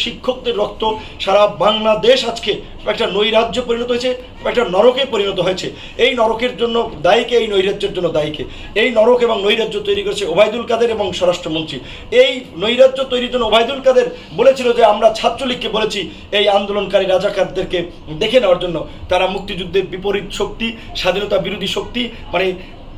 শিক্ষকদের রক্ত সারা বাংলাদেশ আজকে একটা নৈরাজ্য পরিণত হয়েছে, একটা নরকে পরিণত হয়েছে। এই নরকের জন্য দায়ীকে, এই নৈরাজ্যের জন্য দায়ীকে। এই নরক এবং নৈরাজ্য তৈরি করেছে ওবায়দুল কাদের এবং স্বরাষ্ট্রমন্ত্রী। এই নৈরাজ্য তৈরির জন্য ওবায়দুল কাদের বলেছিল যে আমরা ছাত্রলীগকে বলেছি এই আন্দোলনকারী রাজাকারদেরকে দেখে নেওয়ার জন্য। তারা মুক্তিযুদ্ধের বিপরীত শক্তি, স্বাধীনতা বিরোধী শক্তি, মানে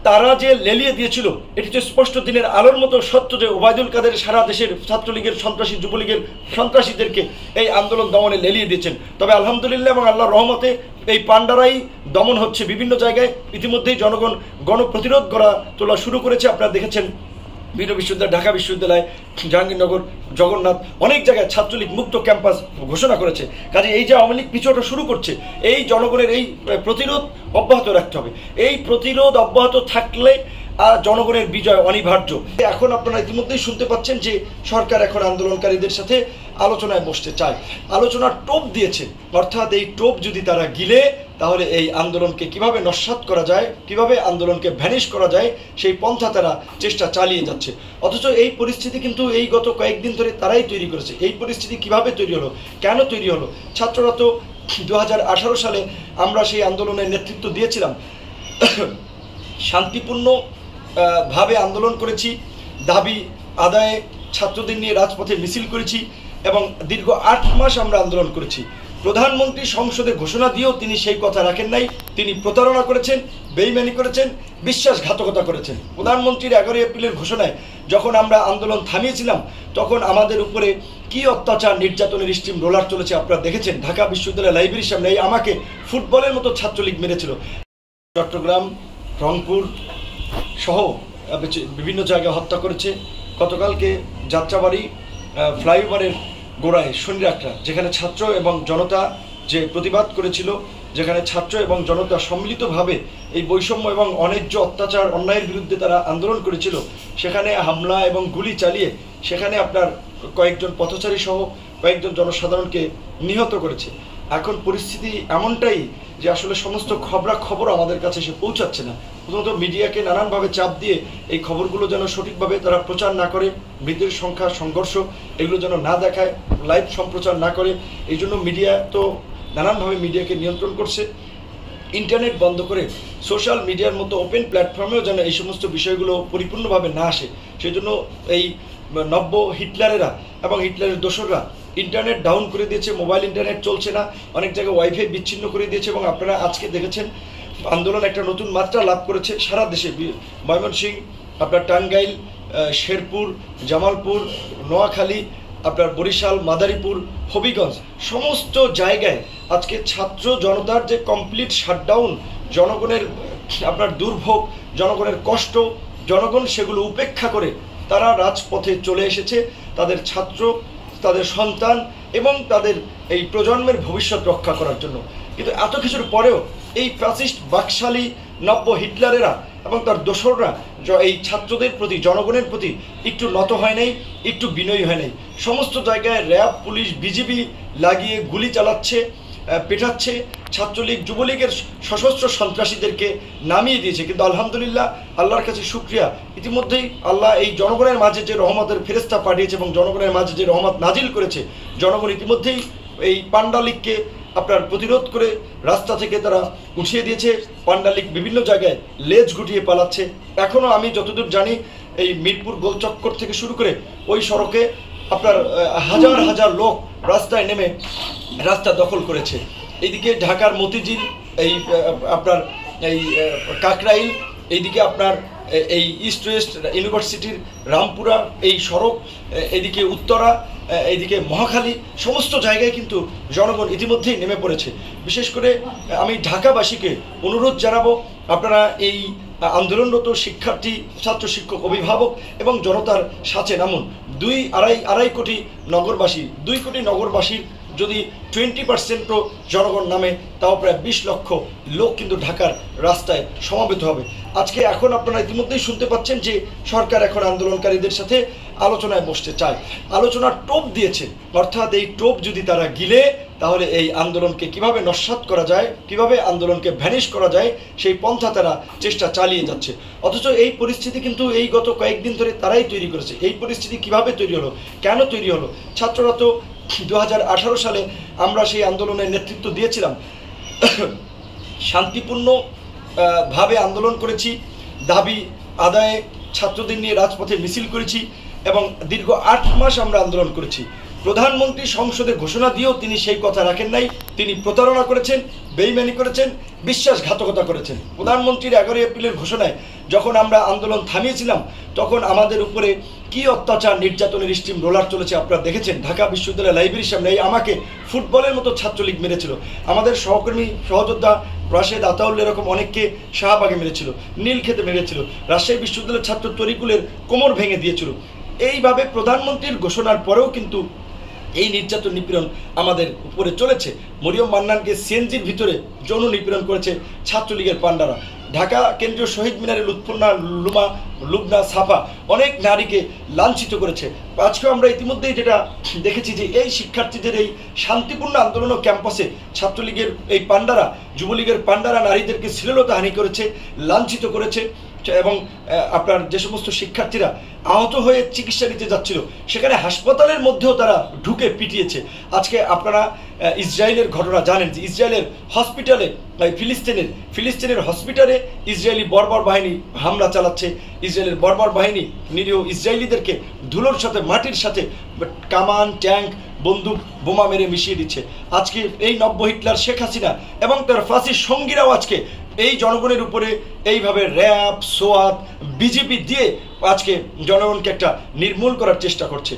তারা যে লেলিয়ে দিয়েছিল এটি তো স্পষ্ট দিনের আলোর মতো সত্য যে ওবায়দুল কাদের সারা দেশের ছাত্রলীগের সন্ত্রাসী, যুবলীগের সন্ত্রাসীদেরকে এই আন্দোলন দমনে লেলিয়ে দিয়েছেন। তবে আলহামদুলিল্লাহ এবং আল্লাহর রহমতে এই পান্ডারাই দমন হচ্ছে বিভিন্ন জায়গায়। ইতিমধ্যেই জনগণ গণপ্রতিরোধ গড়া তোলা শুরু করেছে। আপনারা দেখেছেন বিভিন্ন বিশ্ববিদ্যালয়, ঢাকা বিশ্ববিদ্যালয়, জাহাঙ্গীরনগর, জগন্নাথ, অনেক জায়গায় ছাত্রলীগ মুক্ত ক্যাম্পাস ঘোষণা করেছে। কাজে এই যে আওয়ামী লীগ পিছুটা শুরু করছে, এই জনগণের এই প্রতিরোধ অব্যাহত রাখতে হবে। এই প্রতিরোধ অব্যাহত থাকলে জনগণের বিজয় অনিবার্য। এখন আপনারা ইতিমধ্যেই শুনতে পাচ্ছেন যে সরকার এখন আন্দোলনকারীদের সাথে আলোচনায় বসতে চায়, আলোচনার টোপ দিয়েছে। অর্থাৎ এই টোপ যদি তারা গিলে তাহলে এই আন্দোলনকে কিভাবে নস্যাৎ করা যায়, কিভাবে আন্দোলনকে ভ্যানিশ করা যায়, সেই পন্থা তারা চেষ্টা চালিয়ে যাচ্ছে। অথচ এই পরিস্থিতি কিন্তু এই গত কয়েকদিন ধরে তারাই তৈরি করেছে। এই পরিস্থিতি কিভাবে তৈরি হলো, কেন তৈরি হলো? ছাত্ররা তো 2018 সালে আমরা সেই আন্দোলনের নেতৃত্ব দিয়েছিলাম, শান্তিপূর্ণ ভাবে আন্দোলন করেছি, দাবি আদায়ে ছাত্রদের নিয়ে রাজপথে মিছিল করেছি এবং দীর্ঘ 8 মাস আমরা আন্দোলন করেছি। প্রধানমন্ত্রী সংসদে ঘোষণা দিয়েও তিনি সেই কথা রাখেন নাই। তিনি প্রতারণা করেছেন, বেইমানি করেছেন, বিশ্বাসঘাতকতা করেছেন। প্রধানমন্ত্রীর 11 এপ্রিলের ঘোষণায় যখন আমরা আন্দোলন থামিয়েছিলাম তখন আমাদের উপরে কি অত্যাচার, নির্যাতনের স্টিম রোলার চলেছে আপনারা দেখেছেন। ঢাকা বিশ্ববিদ্যালয় লাইব্রেরির সামনে আমাকে ফুটবলের মতো ছাত্রলীগ মেরেছিল। চট্টগ্রাম, রংপুর সহ বিভিন্ন জায়গায় হত্যা করেছে। গতকালকে যাত্রাবাড়ি ফ্লাইওভারের গোড়ায় শনিরাটরা, যেখানে ছাত্র এবং জনতা যে প্রতিবাদ করেছিল, যেখানে ছাত্র এবং জনতা সম্মিলিতভাবে এই বৈষম্য এবং অন্যায্য অত্যাচার, অন্যায়ের বিরুদ্ধে তারা আন্দোলন করেছিল, সেখানে হামলা এবং গুলি চালিয়ে সেখানে আপনার কয়েকজন পথচারী সহ কয়েকজন জনসাধারণকে নিহত করেছে। এখন পরিস্থিতি এমনটাই যে আসলে সমস্ত খবর আমাদের কাছে এসে পৌঁছাচ্ছে না। প্রথমত মিডিয়াকে নানানভাবে চাপ দিয়ে এই খবরগুলো যেন সঠিকভাবে তারা প্রচার না করে, মৃতের সংখ্যা, সংঘর্ষ এগুলো যেন না দেখায়, লাইভ সম্প্রচার না করে। এই জন্য মিডিয়া তো নানানভাবে মিডিয়াকে নিয়ন্ত্রণ করছে। ইন্টারনেট বন্ধ করে সোশ্যাল মিডিয়ার মতো ওপেন প্ল্যাটফর্মেও যেন এই সমস্ত বিষয়গুলো পরিপূর্ণভাবে না আসে, সেই জন্য এই নব্য হিটলারেরা এবং হিটলারের দোসররা ইন্টারনেট ডাউন করে দিয়েছে, মোবাইল ইন্টারনেট চলছে না, অনেক জায়গায় ওয়াইফাই বিচ্ছিন্ন করে দিয়েছে। এবং আপনারা আজকে দেখেছেন আন্দোলন একটা নতুন মাত্রা লাভ করেছে সারা দেশে। ময়মনসিংহ, আপনার টাঙ্গাইল, শেরপুর, জামালপুর, নোয়াখালী, আপনার বরিশাল, মাদারীপুর, হবিগঞ্জ, সমস্ত জায়গায় আজকে ছাত্র জনতার যে কমপ্লিট শাটডাউন, জনগণের আপনার দুর্ভোগ, জনগণের কষ্ট, জনগণ সেগুলো উপেক্ষা করে তারা রাজপথে চলে এসেছে তাদের ছাত্র, তাদের সন্তান এবং তাদের এই প্রজন্মের ভবিষ্যৎ রক্ষা করার জন্য। কিন্তু এত কিছুর পরেও এই ফ্যাসিস্ট বাকশালী নব্য হিটলারেরা এবং তার দোসররা এই ছাত্রদের প্রতি, জনগণের প্রতি একটু নত হয় নাই, একটু বিনয়ী হয় নাই। সমস্ত জায়গায় র্যাব, পুলিশ, বিজিবি লাগিয়ে গুলি চালাচ্ছে, পেটাচ্ছে। ছাত্রলীগ, যুবলীগের সশস্ত্র সন্ত্রাসীদেরকে নামিয়ে দিয়েছে। কিন্তু আলহামদুলিল্লাহ, আল্লাহর কাছে শুকরিয়া, ইতিমধ্যেই আল্লাহ এই জনগণের মাঝে যে রহমতের ফেরেস্তা পাঠিয়েছে এবং জনগণের মাঝে যে রহমত নাজিল করেছে, জনগণ ইতিমধ্যেই এই পান্ডা লীগকে আপনার প্রতিরোধ করে রাস্তা থেকে তারা উঠিয়ে দিয়েছে। পান্ডা লীগ বিভিন্ন জায়গায় লেজ গুটিয়ে পালাচ্ছে। এখনও আমি যতদূর জানি এই মিরপুর গোলচক্কর থেকে শুরু করে ওই সড়কে আপনার হাজার হাজার লোক রাস্তায় নেমে রাস্তা দখল করেছে। এইদিকে ঢাকার মতিঝিল, এই আপনার এই কাকরাইল, এইদিকে আপনার এই ইস্ট ওয়েস্ট ইউনিভার্সিটির রামপুরা এই সড়ক, এইদিকে উত্তরা, এইদিকে মহাখালী, সমস্ত জায়গায় কিন্তু জনগণ ইতিমধ্যেই নেমে পড়েছে। বিশেষ করে আমি ঢাকাবাসীকে অনুরোধ জানাবো, আপনারা এই আন্দোলনরত শিক্ষার্থী, ছাত্র, শিক্ষক, অভিভাবক এবং জনতার সাথে নামুন। আড়াই কোটি নগরবাসী, 2 কোটি নগরবাসীর যদি 20% জনগণ নামে, তাও প্রায় 20 লক্ষ লোক কিন্তু ঢাকার রাস্তায় সমবেত হবে। আজকে এখন আপনারা ইতিমধ্যেই শুনতে পাচ্ছেন যে সরকার এখন আন্দোলনকারীদের সাথে আলোচনায় বসতে চায়, আলোচনার টোপ দিয়েছে। অর্থাৎ এই টোপ যদি তারা গিলে তাহলে এই আন্দোলনকে কিভাবে নস্যাৎ করা যায়, কিভাবে আন্দোলনকে ভ্যানিশ করা যায়, সেই পন্থা তারা চেষ্টা চালিয়ে যাচ্ছে। অথচ এই পরিস্থিতি কিন্তু এই গত কয়েকদিন ধরে তারাই তৈরি করেছে। এই পরিস্থিতি কিভাবে তৈরি হলো, কেন তৈরি হলো? ছাত্ররা তো 2018 সালে আমরা সেই আন্দোলনের নেতৃত্ব দিয়েছিলাম। শান্তিপূর্ণ ভাবে আন্দোলন করেছি, দাবি আদায়ে ছাত্রদের নিয়ে রাজপথে মিছিল করেছি এবং দীর্ঘ 8 মাস আমরা আন্দোলন করেছি। প্রধানমন্ত্রী সংসদে ঘোষণা দিয়েও তিনি সেই কথা রাখেন নাই। তিনি প্রতারণা করেছেন, বেইমানি করেছেন, বিশ্বাসঘাতকতা করেছেন। প্রধানমন্ত্রীর 11 এপ্রিলের ঘোষণায় যখন আমরা আন্দোলন থামিয়েছিলাম তখন আমাদের উপরে কি অত্যাচার নির্যাতনের স্টিম রোলার চলেছে আপনারা দেখেছেন। ঢাকা বিশ্ববিদ্যালয় লাইব্রেরির সামনে আমাকে ফুটবলের মতো ছাত্রলীগ মেরেছিল, আমাদের সহকর্মী সহযোদ্ধা রাশেদ আতাউল এরকম অনেককে শাহবাগে মেরেছিল, নীলক্ষেতে মেরেছিল, রাজশাহী বিশ্ববিদ্যালয়ের ছাত্র তরিকুলের কোমর ভেঙে দিয়েছিল। এইভাবে প্রধানমন্ত্রীর ঘোষণার পরেও কিন্তু এই নির্যাতন নিপীড়ন আমাদের উপরে চলেছে। মরিয়ম মান্নানকে সিএনজির ভিতরে যৌন নিপীড়ন করেছে ছাত্রলীগের পান্ডারা। ঢাকা কেন্দ্রীয় শহীদ মিনারে লুৎফুন্না লুবনা সাফা অনেক নারীকে লাঞ্ছিত করেছে। আজকেও আমরা ইতিমধ্যেই যেটা দেখেছি যে এই শিক্ষার্থীদের এই শান্তিপূর্ণ আন্দোলন ও ক্যাম্পাসে ছাত্রলীগের এই পান্ডারা, যুবলীগের পান্ডারা নারীদেরকে শ্লীলতাহানি করেছে, লাঞ্ছিত করেছে এবং আপনার যে সমস্ত শিক্ষার্থীরা আহত হয়ে চিকিৎসা নিতে যাচ্ছিল সেখানে হাসপাতালের মধ্যেও তারা ঢুকে পিটিয়েছে। আজকে আপনারা ইসরায়েলের ঘটনা জানেন যে ইসরায়েলের হসপিটালে, ফিলিস্তিনের হসপিটালে ইসরায়েলি বর্বর বাহিনী হামলা চালাচ্ছে। ইসরায়েলের বর্বর বাহিনী নিরীহ ইসরায়েলিদেরকে ধুলোর সাথে, মাটির সাথে কামান, ট্যাঙ্ক, বন্দুক, বোমা মেরে মিশিয়ে দিচ্ছে। আজকে এই নব্য হিটলার শেখ হাসিনা এবং তার ফাঁসির সঙ্গীরাও আজকে এই জনগণের উপরে এইভাবে র্যাব, সোয়াত, বিজেপি দিয়ে আজকে জনগণকে একটা নির্মূল করার চেষ্টা করছে।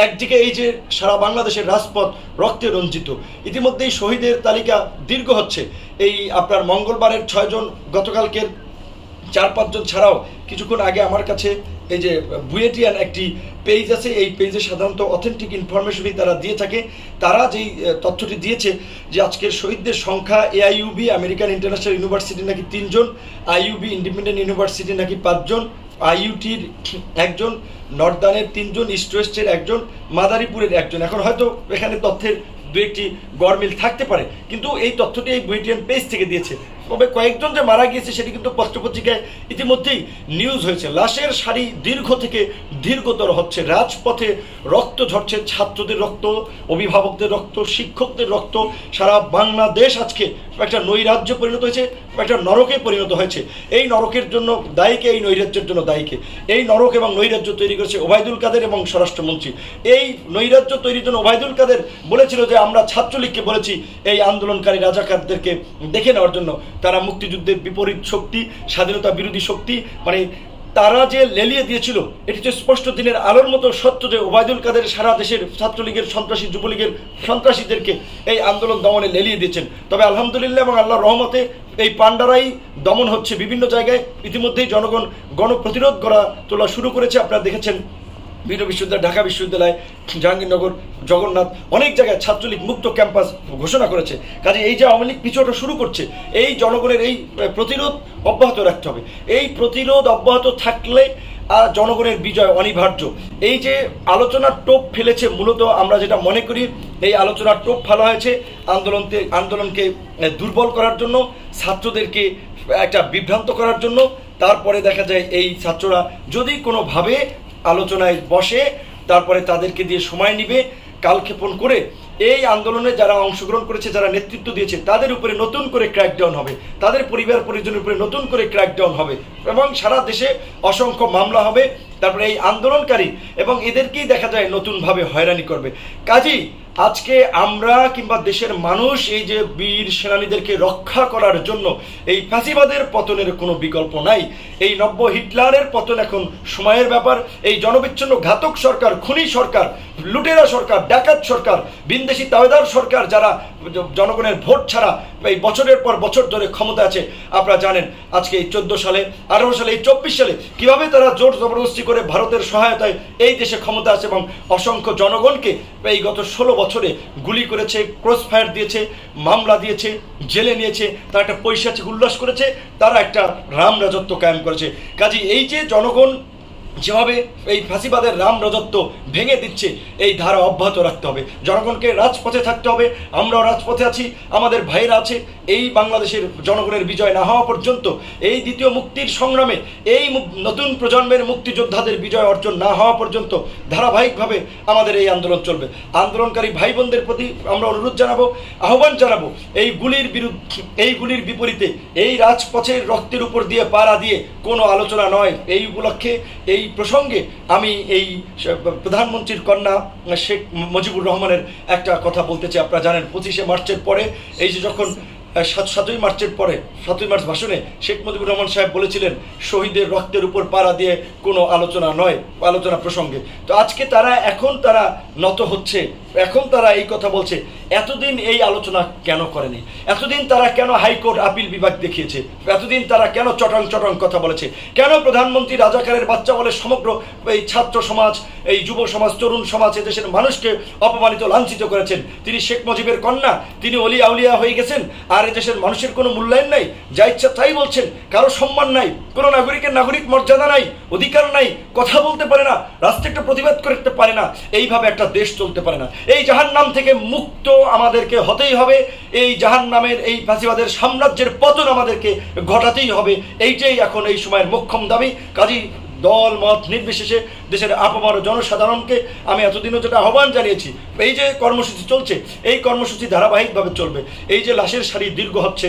একদিকে এই যে সারা বাংলাদেশের রাজপথ রক্তে রঞ্জিত, ইতিমধ্যেই শহীদের তালিকা দীর্ঘ হচ্ছে। এই আপনার মঙ্গলবারের 6 জন, গতকালকের 4-5 জন ছাড়াও কিছুক্ষণ আগে আমার কাছে এই যে বুয়েটিয়ান একটি পেজ আছে, এই পেজে সাধারণত অথেন্টিক ইনফরমেশনই তারা দিয়ে থাকে। তারা যেই তথ্যটি দিয়েছে যে আজকের শহীদদের সংখ্যা এআইইউবি আমেরিকান ইন্টারন্যাশনাল ইউনিভার্সিটি নাকি 3 জন, আইইউবি ইন্ডিপেন্ডেন্ট ইউনিভার্সিটি নাকি 5 জন, আইইউটির 1 জন, নর্দার্নের 3 জন, ইস্ট ওয়েস্টের 1 জন, মাদারীপুরের 1 জন। এখন হয়তো এখানে তথ্যের দু একটি গড়মিল থাকতে পারে, কিন্তু এই তথ্যটি এই বুয়েটিয়ান পেজ থেকে দিয়েছে। তবে কয়েকজন যে মারা গিয়েছে সেটি কিন্তু পত্রপত্রিকায় ইতিমধ্যেই নিউজ হয়েছে। লাশের সারি দীর্ঘ থেকে দীর্ঘতর হচ্ছে, রাজপথে রক্ত ঝরছে, ছাত্রদের রক্ত, অভিভাবকদের রক্ত, শিক্ষকদের রক্ত। সারা বাংলাদেশ আজকে একটা নৈরাজ্য পরিণত হয়েছে, একটা নরকে পরিণত হয়েছে। এই নরকের জন্য দায়ীকে, এই নৈরাজ্যের জন্য দায়ীকে। এই নরক এবং নৈরাজ্য তৈরি করেছে ওবায়দুল কাদের এবং স্বরাষ্ট্রমন্ত্রী। এই নৈরাজ্য তৈরির জন্য ওবায়দুল কাদের বলেছিল যে আমরা ছাত্রলীগকে বলেছি এই আন্দোলনকারী রাজাকারদেরকে দেখে নেওয়ার জন্য। তারা মুক্তিযুদ্ধের বিপরীত শক্তি, স্বাধীনতা বিরোধী শক্তি, মানে তারা যে লেলিয়ে দিয়েছিল এটি তো স্পষ্ট দিনের আলোর মতো সত্য যে ওবায়দুল কাদের সারা দেশের ছাত্রলীগের সন্ত্রাসী, যুবলীগের সন্ত্রাসীদেরকে এই আন্দোলন দমনে লেলিয়ে দিয়েছেন। তবে আলহামদুলিল্লাহ এবং আল্লাহর রহমতে এই পান্ডারাই দমন হচ্ছে বিভিন্ন জায়গায়। ইতিমধ্যেই জনগণ গণপ্রতিরোধ গড়া তোলা শুরু করেছে। আপনারা দেখেছেন বিভিন্ন বিশ্ববিদ্যালয়, ঢাকা বিশ্ববিদ্যালয়, জাহাঙ্গীরনগর, জগন্নাথ, অনেক জায়গায় ছাত্রলীগ মুক্ত ক্যাম্পাস ঘোষণা করেছে। কাজে এই যে আওয়ামী লীগ পিছুটা শুরু করছে, এই জনগণের এই প্রতিরোধ অব্যাহত রাখতে হবে। এই প্রতিরোধ অব্যাহত থাকলে আর জনগণের বিজয় অনিবার্য। এই যে আলোচনার টোপ ফেলেছে, মূলত আমরা যেটা মনে করি এই আলোচনার টোপ ফেলা হয়েছে আন্দোলনকে দুর্বল করার জন্য, ছাত্রদেরকে একটা বিভ্রান্ত করার জন্য। তারপরে দেখা যায় এই ছাত্ররা যদি কোনোভাবে আলোচনায় বসে, তারপরে তাদেরকে দিয়ে সময় নিবে, কালক্ষেপণ করে এই আন্দোলনে যারা অংশগ্রহণ করেছে, যারা নেতৃত্ব দিয়েছে তাদের উপরে নতুন করে ক্র্যাকডাউন হবে, তাদের পরিবার পরিজনের উপরে নতুন করে ক্র্যাকডাউন হবে এবং সারা দেশে অসংখ্য মামলা হবে। তারপরে এই আন্দোলনকারী এবং এদেরকেই দেখা যায় নতুনভাবে হয়রানি করবে। কাজেই আজকে আমরা কিংবা দেশের মানুষ এই যে বীর সেনানীদেরকে রক্ষা করার জন্য এই ফ্যাসিবাদের পতনের কোনো বিকল্প নাই। এই নব্য হিটলারের পতন এখন সময়ের ব্যাপার। এই জনবিচ্ছিন্ন ঘাতক সরকার, খুনি সরকার, লুটেরা সরকার, ডাকাত সরকার, বিন্দেশি তাবেদার সরকার, যারা জনগণের ভোট ছাড়া এই বছরের পর বছর ধরে ক্ষমতা আছে, আপনারা জানেন আজকে এই 14 সালে, 18 সালে, এই 24 সালে কিভাবে তারা জোর জবরদস্তি করে ভারতের সহায়তায় এই দেশে ক্ষমতা আছে এবং অসংখ্য জনগণকে এই গত 16 বছরে গুলি করেছে, ক্রস ফায়ার দিয়েছে, মামলা দিয়েছে, জেলে নিয়েছে। তারা একটা পৈশাচিক উল্লাস করেছে, তারা একটা রাম রাজত্ব কায়েম করেছে। কাজে এই যে জনগণ যেভাবে এই ফাঁসিবাদের রাম রাজত্ব ভেঙে দিচ্ছে, এই ধারা অব্যাহত রাখতে হবে। জনগণকে রাজপথে থাকতে হবে, আমরাও রাজপথে আছি, আমাদের ভাইরা আছে। এই বাংলাদেশের জনগণের বিজয় না হওয়া পর্যন্ত, এই দ্বিতীয় মুক্তির সংগ্রামে এই নতুন প্রজন্মের মুক্তিযোদ্ধাদের বিজয় অর্জন না হওয়া পর্যন্ত ধারাবাহিকভাবে আমাদের এই আন্দোলন চলবে। আন্দোলনকারী ভাই বোনদের প্রতি আমরা অনুরোধ জানাবো, আহ্বান জানাবো, এই গুলির বিপরীতে এই রাজপথের রক্তের উপর দিয়ে পাড়া দিয়ে কোনো আলোচনা নয়। এই উপলক্ষে, এই প্রসঙ্গে আমি এই প্রধানমন্ত্রীর কন্যা শেখ মুজিবুর রহমানের একটা কথা বলতে চাই। আপনারা জানেন 25শে মার্চের পরে, এই যে যখন 7ই মার্চের পরে 7ই মার্চ ভাষণে শেখ মুজিবুর রহমান সাহেব বলেছিলেন শহীদের রক্তের উপর পাড়া দিয়ে কোনো আলোচনা নয়, আলোচনা প্রসঙ্গে। তো আজকে এখন তারা নত হচ্ছে, এখন তারা এই কথা বলছে। এতদিন এই আলোচনা কেন করেনি? এতদিন তারা কেন হাইকোর্ট আপিল বিভাগ দেখিয়েছে? এতদিন তারা কেন চটং কথা বলেছে? কেন প্রধানমন্ত্রী রাজাকারের বাচ্চা বলে সমগ্র এই ছাত্র সমাজ, এই যুব সমাজ, তরুণ সমাজ, দেশের মানুষকে অপমানিত, লাঞ্ছিত করেছেন? তিনি শেখ মুজিবের কন্যা, তিনি অলি আউলিয়া হয়ে গেছেন, আর দেশের মানুষের কোনো মূল্যায়ন নাই, যা ইচ্ছা তাই বলছেন, কারো সম্মান নাই, কোনো নাগরিকের নাগরিক মর্যাদা নাই, অধিকার নাই, কথা বলতে পারে না, রাস্তায় একটা প্রতিবাদ করতে পারে না। এইভাবে একটা দেশ চলতে পারে না। এই জাহান্নাম থেকে মুক্ত আমাদেরকে হতেই হবে। এই জাহান্নামের, এই ফাঁসিবাদের সাম্রাজ্যের পতন আমাদেরকে ঘটাতেই হবে। এইটাই এখন এই সময়ের মোক্ষম দাবি। কাজী দল মত নির্বিশেষে দেশের আপামর জনসাধারণকে আমি এতদিনও যেটা আহ্বান জানিয়েছি, এই যে কর্মসূচি চলছে, এই কর্মসূচি ধারাবাহিকভাবে চলবে। এই যে লাশের সারি দীর্ঘ হচ্ছে,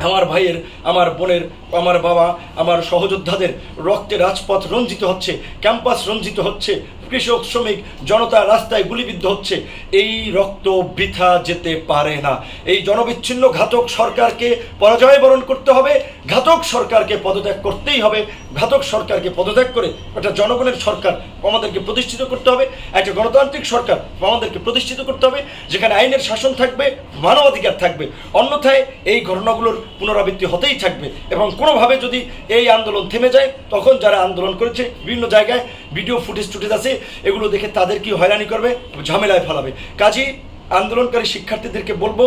আমার ভাইয়ের, আমার বোনের, আমার বাবা, আমার সহযোদ্ধাদের রক্তে রাজপথ রঞ্জিত হচ্ছে, ক্যাম্পাস রঞ্জিত হচ্ছে, কৃষক, শ্রমিক, জনতা রাস্তায় গুলিবিদ্ধ হচ্ছে। এই রক্ত বৃথা যেতে পারে না। এই জনবিচ্ছিন্ন ঘাতক সরকারকে পরাজয় বরণ করতে হবে, ঘাতক সরকারকে পদত্যাগ করতেই হবে। ঘাতক সরকারকে পদত্যাগ করে একটা জনগণের সরকার আমাদেরকে প্রতিষ্ঠিত করতে হবে, একটা গণতান্ত্রিক সরকার আমাদেরকে প্রতিষ্ঠিত করতে হবে, যেখানে আইনের শাসন থাকবে, মানবাধিকার থাকবে। অন্যথায় এই ঘটনাগুলোর পুনরাবৃত্তি হতেই থাকবে। এবং কোনোভাবে যদি এই আন্দোলন থেমে যায়, তখন যারা আন্দোলন করেছে, বিভিন্ন জায়গায় ভিডিও ফুটেজ আছে, এগুলো দেখে তাদের কি হয়রানি করবে, ঝামেলায় ফেলাবে। কাজেই আন্দোলনকারী শিক্ষার্থীদেরকে বলবো,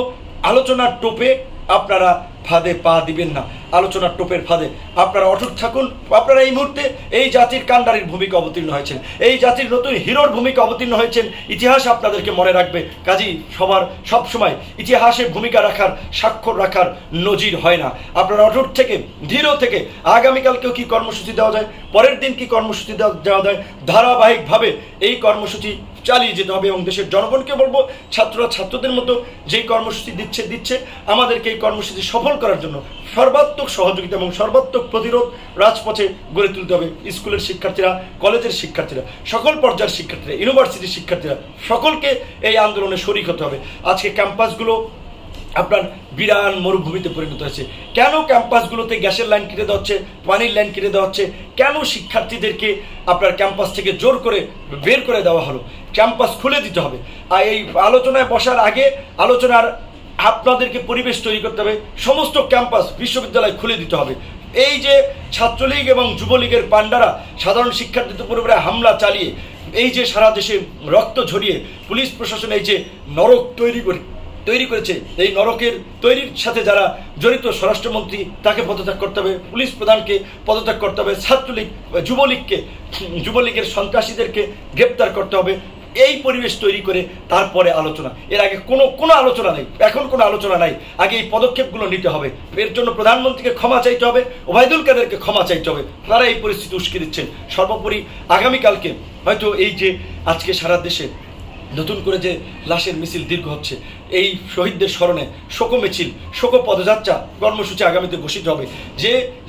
আলোচনার টোপে আপনারা ফাঁদে পা দিবেন না। আলোচনার টোপের ফাঁদে আপনারা অটুট থাকুন। আপনারা এই মুহূর্তে এই জাতির কাণ্ডারির ভূমিকা অবতীর্ণ হয়েছেন, এই জাতির নতুন হিরোর ভূমিকা অবতীর্ণ হয়েছেন। ইতিহাস আপনাদেরকে মনে রাখবে। কাজেই সবসময় ইতিহাসে ভূমিকা রাখার, স্বাক্ষর রাখার নজির হয় না। আপনারা অটুট থেকে, ধীর থেকে, আগামীকালকেও কি কর্মসূচি দেওয়া যায়, পরের দিন কি কর্মসূচি দেওয়া যায়, ধারাবাহিকভাবে এই কর্মসূচি চালিয়ে যেতে হবে। এবং দেশের জনগণকে বলবো, ছাত্রদের মতো যেই কর্মসূচি দিচ্ছে, আমাদেরকে এই কর্মসূচি সফল করার জন্য সর্বাত্মক সহযোগিতা এবং সর্বাত্মক প্রতিরোধ রাজপথে গড়ে তুলতে হবে। স্কুলের শিক্ষার্থীরা, কলেজের শিক্ষার্থীরা, সকল পর্যায়ের শিক্ষার্থীরা, ইউনিভার্সিটির শিক্ষার্থীরা, সকলকে এই আন্দোলনে শরিক হতে হবে। আজকে ক্যাম্পাসগুলো আপনার বিরান মরুভূমিতে পরিণত হয়েছে। কেন ক্যাম্পাসগুলোতে গ্যাসের লাইন কেটে দেওয়া হচ্ছে, পানির লাইন কেটে দেওয়া হচ্ছে? কেন শিক্ষার্থীদেরকে আপনার ক্যাম্পাস থেকে জোর করে বের করে দেওয়া হলো? ক্যাম্পাস খুলে দিতে হবে। আর এই আলোচনায় বসার আগে আপনাদেরকে পরিবেশ তৈরি করতে হবে। সমস্ত ক্যাম্পাস, বিশ্ববিদ্যালয় খুলে দিতে হবে। এই যে ছাত্রলীগ এবং যুবলীগের পান্ডারা সাধারণ শিক্ষার্থীদের উপরে হামলা চালিয়ে, এই যে সারা দেশে রক্ত ঝরিয়ে পুলিশ প্রশাসন এই যে নরক তৈরি করেছে, এই নরকের তৈরির সাথে যারা জড়িত, স্বরাষ্ট্রমন্ত্রী তাকে পদত্যাগ করতে হবে, পুলিশ প্রধানকে পদত্যাগ করতে হবে, ছাত্রলীগ, যুবলীগের সন্ত্রাসীদেরকে গ্রেপ্তার করতে হবে। এই পরিবেশ তৈরি করে তারপরে আলোচনা। এর আগে কোনো আলোচনা নেই, এখন কোনো আলোচনা নাই। আগে এই পদক্ষেপগুলো নিতে হবে। এর জন্য প্রধানমন্ত্রীকে ক্ষমা চাইতে হবে, ওবায়দুল কাদেরকে ক্ষমা চাইতে হবে। তারা এই পরিস্থিতি উস্কে দিচ্ছেন। সর্বোপরি আগামীকালকে হয়তো এই যে আজকে সারা দেশে নতুন করে যে লাশের মিছিল দীর্ঘ হচ্ছে, এই শহীদদের স্মরণে শোক মিছিল, শোক পদযাত্রা কর্মসূচি আগামীতে ঘোষিত হবে।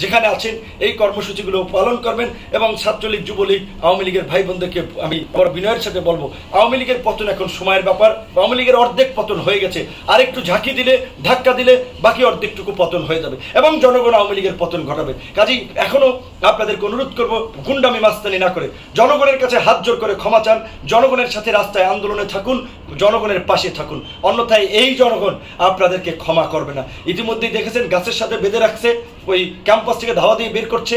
যেখানে আছেন এই কর্মসূচিগুলো পালন করবেন। এবং ছাত্রলীগ, যুবলীগ, আওয়ামী লীগের ভাই বোনদেরকে আমি বড় বিনয়ের সাথে বলবো, আওয়ামী লীগের পতন এখন সময়ের ব্যাপার। আওয়ামী লীগের অর্ধেক পতন হয়ে গেছে, আর একটু ঝাঁকি দিলে, ধাক্কা দিলে বাকি অর্ধেকটুকু পতন হয়ে যাবে এবং জনগণ আওয়ামী লীগের পতন ঘটাবে। কাজেই এখনো আপনাদেরকে অনুরোধ করবো, গুন্ডামি মাস্তানি না করে জনগণের কাছে হাত জোর করে ক্ষমা চান, জনগণের সাথে রাস্তায় আন্দোলনে থাকুন, জনগণের পাশে থাকুন, অন্যথায় এই জনগণ আপনাদেরকে ক্ষমা করবে না। ইতিমধ্যেই দেখেছেন গাছের সাথে বেঁধে রাখছে, ওই ক্যাম্পাস থেকে ধাওয়া দিয়ে বের করছে,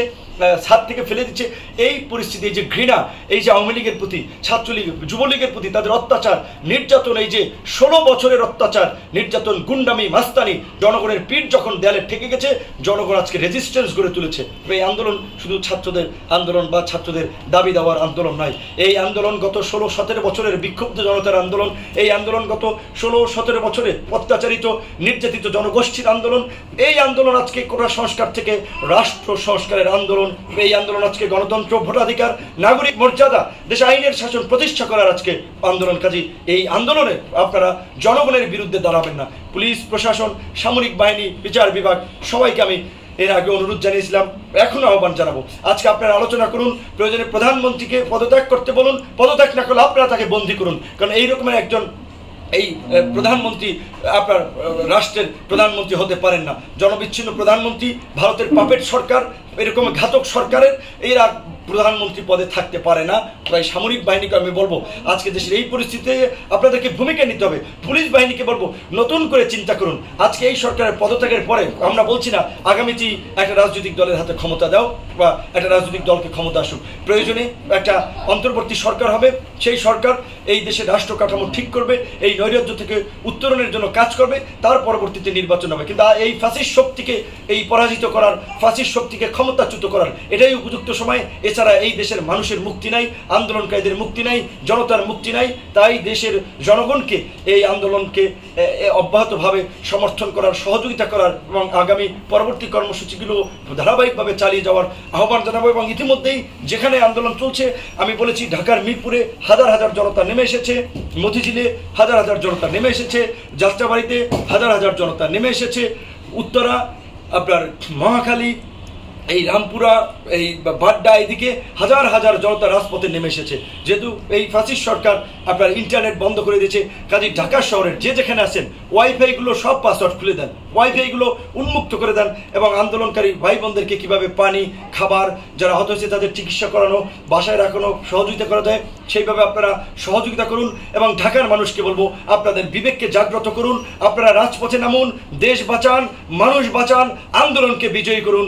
ছাদ থেকে ফেলে দিচ্ছে। এই পরিস্থিতি, এই যে ঘৃণা, এই যে আওয়ামী লীগের প্রতি, ছাত্রলীগ, যুবলীগের প্রতি তাদের অত্যাচার, নির্যাতন, এই যে 16 বছরের অত্যাচার, নির্যাতন, গুন্ডামি, মাস্তানি, জনগণের পিঠ যখন দেয়ালে ঠেকে গেছে, জনগণ আজকে রেজিস্ট্যান্স গড়ে তুলেছে। এই আন্দোলন শুধু ছাত্রদের আন্দোলন বা ছাত্রদের দাবি দেওয়ার আন্দোলন নয়। এই আন্দোলন গত 16-17 বছরের বিক্ষুব্ধ জনতার আন্দোলন। এই আন্দোলন গত 16-17 বছরে অত্যাচারিত, নির্যাতিত জনগোষ্ঠীর আন্দোলন। এই আন্দোলন আজকে কোটা সংস্কার থেকে রাষ্ট্র সংস্কারের আন্দোলন। এই আন্দোলন আজকে গণতন্ত্র, ভোটাধিকার, নাগরিক মর্যাদা, দেশে আইনের শাসন প্রতিষ্ঠা করার আজকে আন্দোলন। কাজী এই আন্দোলনে আপনারা জনগণের বিরুদ্ধে দাঁড়াবেন না। পুলিশ প্রশাসন, সামরিক বাহিনী, বিচার বিভাগ, সবাইকে আমি এর আগে অনুরোধ জানিয়েছিলাম, এখনো আহ্বান জানাবো, আজকে আপনারা আলোচনা করুন, প্রয়োজনে প্রধানমন্ত্রীকে পদত্যাগ করতে বলুন, পদত্যাগ না করলে আপনারা তাকে বন্দী করুন। কারণ এই রকমের একজন এই প্রধানমন্ত্রী আপনার রাষ্ট্রের প্রধানমন্ত্রী হতে পারেন না। জনবিচ্ছিন্ন প্রধানমন্ত্রী, ভারতের পাপেট সরকার, এরকম ঘাতক সরকারের এরা প্রধানমন্ত্রী পদে থাকতে পারে না। তাই সামরিক বাহিনীকে আমি বলবো, আজকে দেশের এই পরিস্থিতিতে আপনাদেরকে ভূমিকা নিতে হবে। পুলিশ বাহিনীকে বলবো, নতুন করে চিন্তা করুন। আজকে এই সরকারের পদত্যাগের পরে আমরা বলছি না আগামীতে একটা রাজনৈতিক দলের হাতে ক্ষমতা দাও বা একটা রাজনৈতিক দলকে ক্ষমতা আসুক, প্রয়োজনে একটা অন্তর্বর্তী সরকার হবে, সেই সরকার এই দেশের রাষ্ট্র কাঠামো ঠিক করবে, এই নৈরাজ্য থেকে উত্তরণের জন্য কাজ করবে, তার পরবর্তীতে নির্বাচন হবে। কিন্তু এই ফাঁসির শক্তিকে এই পরাজিত করার, ফাঁসির শক্তিকে ক্ষমতাচ্যুত করার এটাই উপযুক্ত সময়। এছাড়া এই দেশের মানুষের মুক্তি নাই, আন্দোলনকারীদের মুক্তি নাই, জনতার মুক্তি নাই। তাই দেশের জনগণকে এই আন্দোলনকে অব্যাহতভাবে সমর্থন করার, সহযোগিতা করার এবং আগামী পরবর্তী কর্মসূচিগুলো ধারাবাহিকভাবে চালিয়ে যাওয়ার আহ্বান জানাবো। এবং ইতিমধ্যেই যেখানে আন্দোলন চলছে, আমি বলেছি ঢাকার মিরপুরে হাজার হাজার জনতা নেমে এসেছে, মতিঝিলে হাজার হাজার জনতা নেমে এসেছে, যাত্রাবাড়িতে হাজার হাজার জনতা নেমে এসেছে, উত্তরা, আপনার মহাখালী, এই রামপুরা, এই বাড্ডা, এদিকে হাজার হাজার জনতা রাজপথে নেমে এসেছে। যেহেতু এই ফাঁসির সরকার আপনার ইন্টারনেট বন্ধ করে দিয়েছে, কাজে ঢাকা শহরের যে যেখানে আছেন ওয়াইফাইগুলো সব পাসওয়ার্ড খুলে দেন, ওয়াইফাইগুলো উন্মুক্ত করে দেন এবং আন্দোলনকারী ভাই বোনদেরকে কীভাবে পানি, খাবার, যারা আহত হয়েছে তাদের চিকিৎসা করানো, বাসায় রাখানো, সহযোগিতা করা যায়, সেইভাবে আপনারা সহযোগিতা করুন। এবং ঢাকার মানুষকে বলবো, আপনাদের বিবেককে জাগ্রত করুন, আপনারা রাজপথে নামুন, দেশ বাঁচান, মানুষ বাঁচান, আন্দোলনকে বিজয়ী করুন।